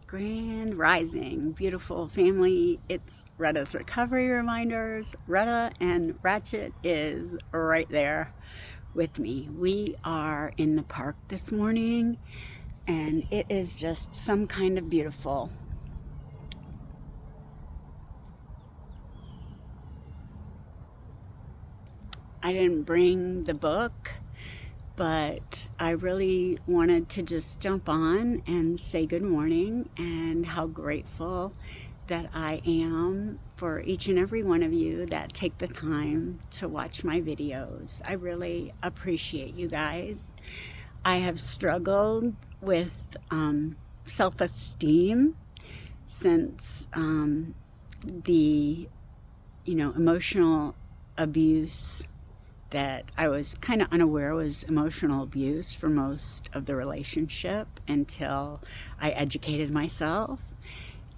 Grand Rising, beautiful family. It's Retta's Recovery Reminders. Retta and Ratchet is right there with me. We are in the park this morning and it is just some kind of beautiful. I didn't bring the book, but I really wanted to just jump on and say good morning and how grateful that I am for each and every one of you that take the time to watch my videos. I really appreciate you guys. I have struggled with self-esteem since the emotional abuse that I was kind of unaware was emotional abuse for most of the relationship until I educated myself.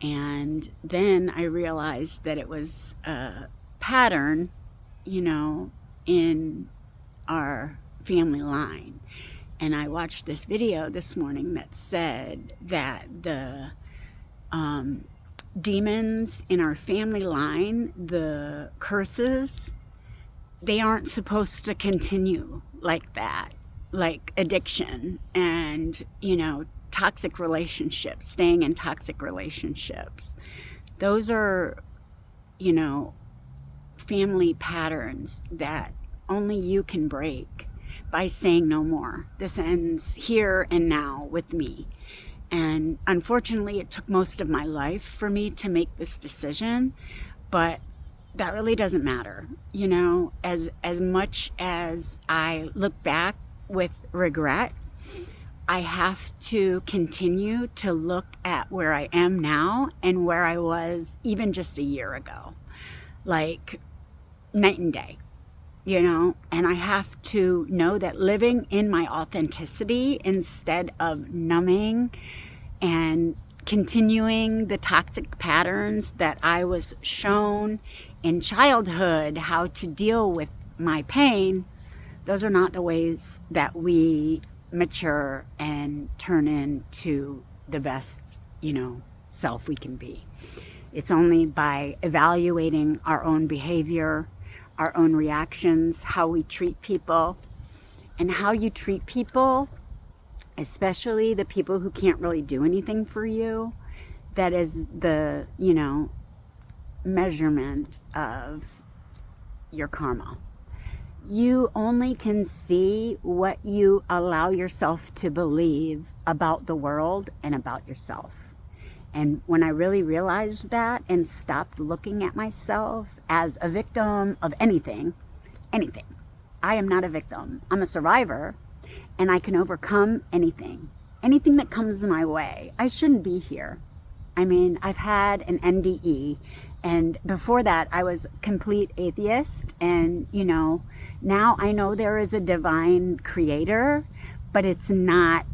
And then I realized that it was a pattern, in our family line. And I watched this video this morning that said that the demons in our family line, the curses, they aren't supposed to continue like that, like addiction and, toxic relationships, staying in toxic relationships. Those are, family patterns that only you can break by saying no more. This ends here and now with me. And unfortunately, it took most of my life for me to make this decision, but that really doesn't matter. As much as I look back with regret, I have to continue to look at where I am now and where I was even just a year ago, like night and day, and I have to know that living in my authenticity instead of numbing and continuing the toxic patterns that I was shown in childhood how to deal with my pain, those are not the ways that we mature and turn into the best, self we can be. It's only by evaluating our own behavior, our own reactions, how we treat people, and how you treat people, especially the people who can't really do anything for you. That is the, measurement of your karma. You only can see what you allow yourself to believe about the world and about yourself. And when I really realized that and stopped looking at myself as a victim of anything, I am not a victim. I'm a survivor, and I can overcome anything that comes my way. I shouldn't be here. I've had an NDE, and before that I was a complete atheist, and now I know there is a divine creator, but it's not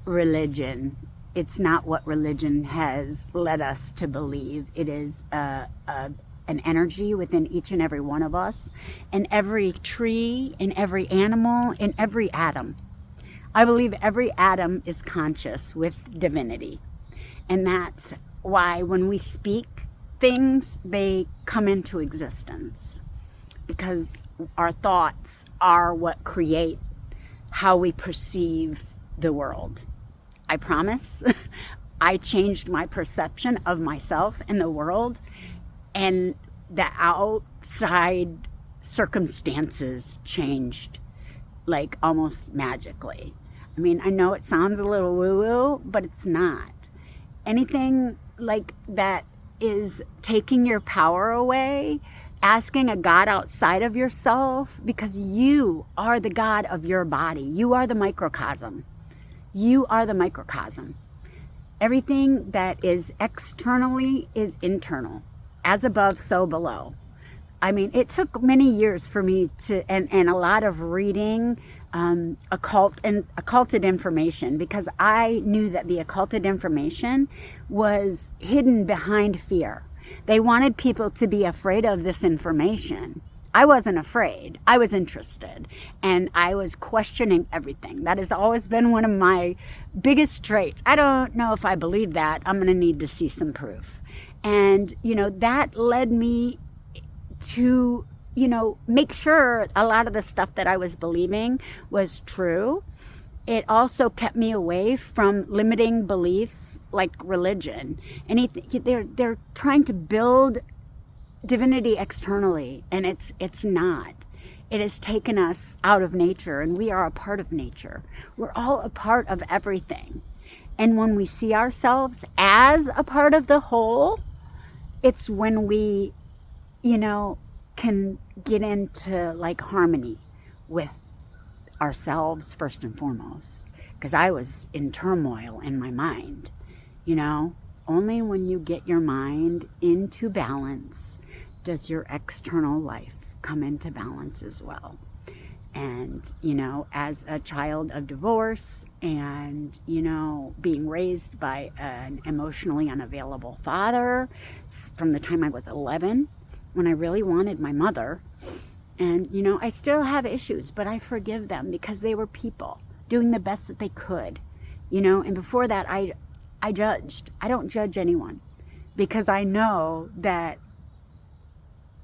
religion. It's not what religion has led us to believe. It is an energy within each and every one of us, in every tree, in every animal, in every atom. I believe every atom is conscious with divinity. And that's why when we speak things, they come into existence. Because our thoughts are what create how we perceive the world. I promise. I changed my perception of myself and the world, and the outside circumstances changed, like almost magically. I know it sounds a little woo-woo, but it's not. Anything like that is taking your power away, asking a God outside of yourself, because you are the God of your body. You are the microcosm. You are the microcosm. Everything that is externally is internal. As above, so below. It took many years for me to, and a lot of reading occulted information, because I knew that the occulted information was hidden behind fear. They wanted people to be afraid of this information. I wasn't afraid. I was interested, and I was questioning everything. That has always been one of my biggest traits. I don't know if I believe that. I'm going to need to see some proof. And, that led me to, make sure a lot of the stuff that I was believing was true. It also kept me away from limiting beliefs like religion. And they're trying to build divinity externally, and it's not. It has taken us out of nature, and we are a part of nature. We're all a part of everything. And when we see ourselves as a part of the whole, it's when we, can get into like harmony with ourselves first and foremost. Because I was in turmoil in my mind, Only when you get your mind into balance does your external life come into balance as well. And, as a child of divorce and, being raised by an emotionally unavailable father from the time I was 11, when I really wanted my mother. And, I still have issues, but I forgive them because they were people doing the best that they could, and before that, I judged. I don't judge anyone because I know that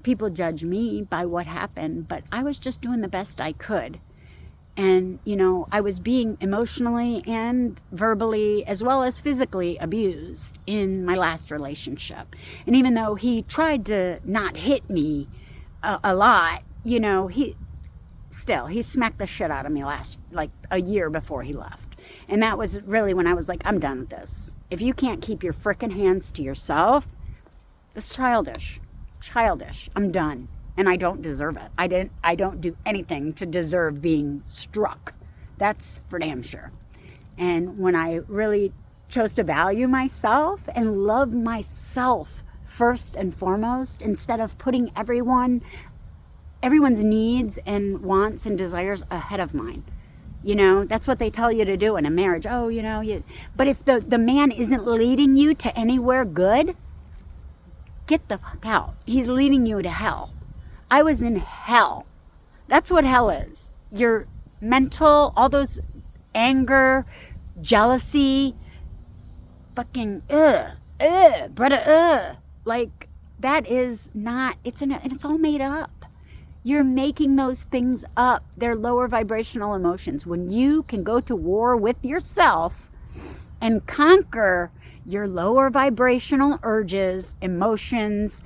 people judge me by what happened, but I was just doing the best I could. And, I was being emotionally and verbally as well as physically abused in my last relationship. And even though he tried to not hit me a lot, he smacked the shit out of me a year before he left. And that was really when I was like, I'm done with this. If you can't keep your frickin' hands to yourself, it's childish. I'm done. And I don't deserve it. I don't do anything to deserve being struck. That's for damn sure. And when I really chose to value myself and love myself first and foremost, instead of putting everyone's needs and wants and desires ahead of mine. That's what they tell you to do in a marriage. Oh, but if the man isn't leading you to anywhere good, get the fuck out. He's leading you to hell. I was in hell. That's what hell is. Your mental, all those anger, jealousy, fucking Bretta, like that is not, it's all made up. You're making those things up. They're lower vibrational emotions. When you can go to war with yourself and conquer your lower vibrational urges, emotions,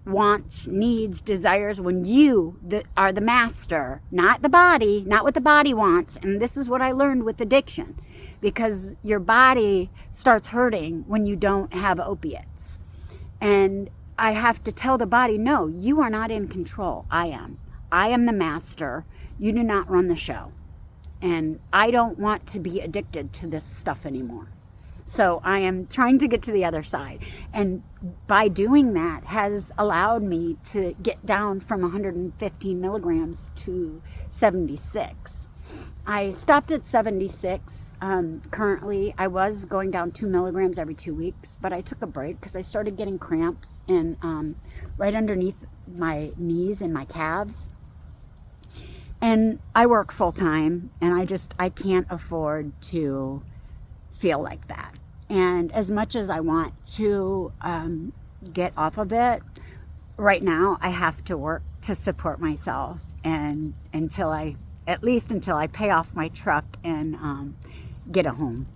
wants, needs, desires, when you are the master, not the body, not what the body wants. And this is what I learned with addiction, because your body starts hurting when you don't have opiates. And I have to tell the body, no, you are not in control. I am. I am the master. You do not run the show. And I don't want to be addicted to this stuff anymore. So I am trying to get to the other side. And by doing that has allowed me to get down from 115 milligrams to 76. I stopped at 76. Currently, I was going down 2 milligrams every 2 weeks, but I took a break because I started getting cramps right underneath my knees and my calves. And I work full time, and I can't afford to feel like that. And as much as I want to get off of it, right now I have to work to support myself, and until I pay off my truck and get a home.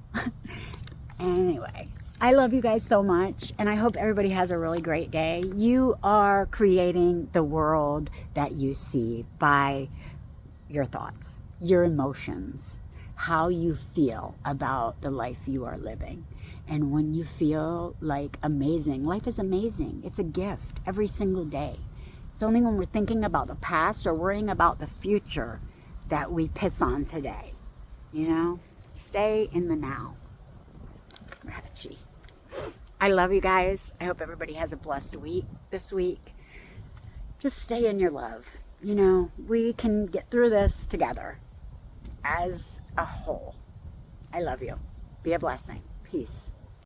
Anyway, I love you guys so much, and I hope everybody has a really great day. You are creating the world that you see by your thoughts, your emotions, how you feel about the life you are living. And when you feel like amazing, life is amazing. It's a gift every single day. It's only when we're thinking about the past or worrying about the future that we piss on today. Stay in the now. Gratitude. I love you guys. I hope everybody has a blessed week this week. Just stay in your love. We can get through this together as a whole. I love you. Be a blessing. Peace.